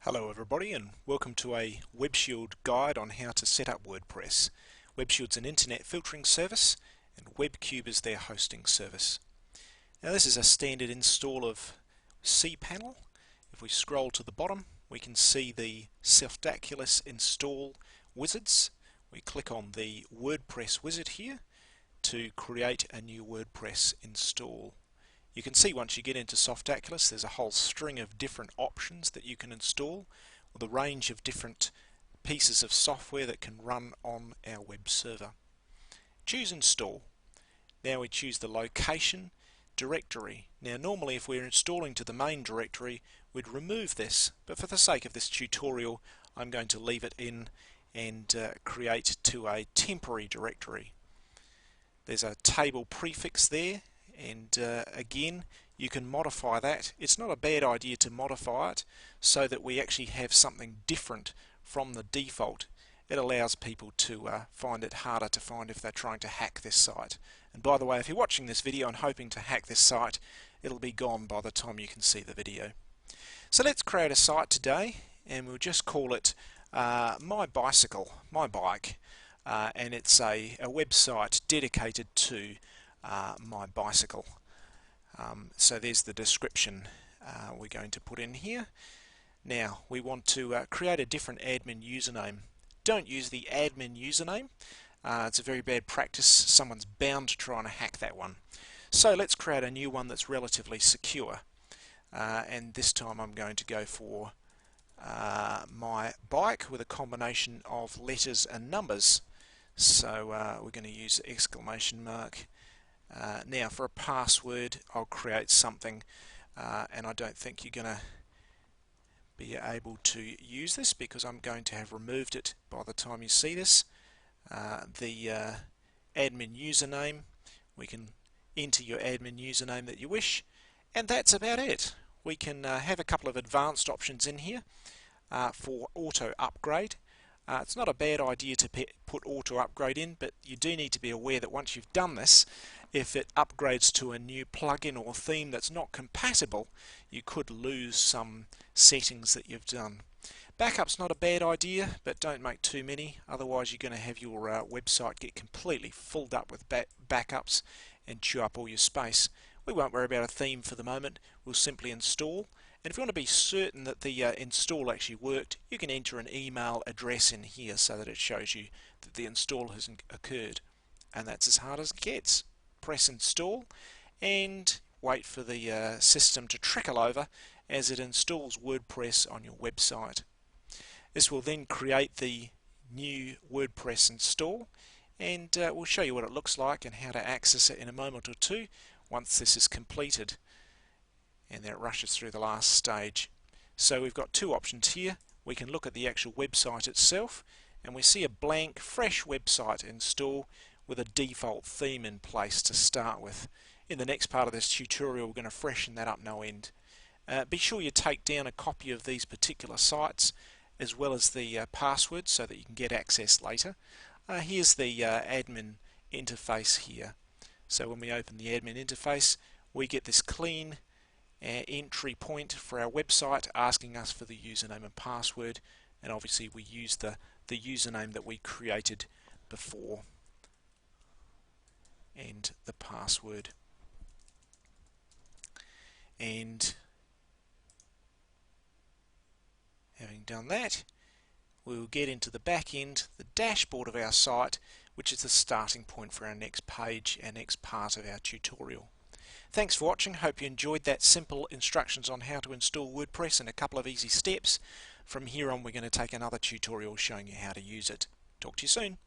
Hello everybody, and welcome to a WebShield guide on how to set up WordPress. WebShield's an internet filtering service and WebCube is their hosting service. Now this is a standard install of cPanel. If we scroll to the bottom we can see the Softaculous install wizards. We click on the WordPress wizard here to create a new WordPress install. You can see once you get into Softaculous there's a whole string of different options that you can install with a range of different pieces of software that can run on our web server. Choose Install. Now we choose the location directory. Now normally if we're installing to the main directory we'd remove this, but for the sake of this tutorial I'm going to leave it in and create to a temporary directory. There's a table prefix there, and again you can modify that. It's not a bad idea to modify it so that we actually have something different from the default. It allows people to find it harder to find if they're trying to hack this site. And by the way, if you're watching this video and hoping to hack this site, it'll be gone by the time you can see the video. So let's create a site today and we'll just call it my bike, and it's a website dedicated to my bicycle. So there's the description we're going to put in here. Now we want to create a different admin username. Don't use the admin username. It's a very bad practice. Someone's bound to try and hack that one. So let's create a new one that's relatively secure. And this time I'm going to go for my bike with a combination of letters and numbers. So we're going to use exclamation mark. Now for a password I'll create something and I don't think you're going to be able to use this because I'm going to have removed it by the time you see this. The admin username, we can enter your admin username that you wish, and that's about it. We can have a couple of advanced options in here for auto upgrade. It's not a bad idea to put auto upgrade in, but you do need to be aware that once you've done this, if it upgrades to a new plugin or theme that's not compatible, you could lose some settings that you've done. Backup's not a bad idea, but don't make too many, otherwise you're going to have your website get completely filled up with backups and chew up all your space. We won't worry about a theme for the moment, we'll simply install. And if you want to be certain that the install actually worked, you can enter an email address in here so that it shows you that the install has occurred. And that's as hard as it gets. Press install and wait for the system to trickle over as it installs WordPress on your website. This will then create the new WordPress install, and we'll show you what it looks like and how to access it in a moment or two once this is completed. And then it rushes through the last stage. So we've got two options here. We can look at the actual website itself and we see a blank fresh website install with a default theme in place to start with. In the next part of this tutorial we're going to freshen that up no end. Be sure you take down a copy of these particular sites as well as the password so that you can get access later. Here's the admin interface here. So when we open the admin interface we get this clean entry point for our website asking us for the username and password, and obviously we use the username that we created before and the password. And having done that, we will get into the back end, the dashboard of our site, which is the starting point for our next page, our next part of our tutorial. Thanks for watching. Hope you enjoyed that simple instructions on how to install WordPress in a couple of easy steps. From here on we're going to take another tutorial showing you how to use it. Talk to you soon.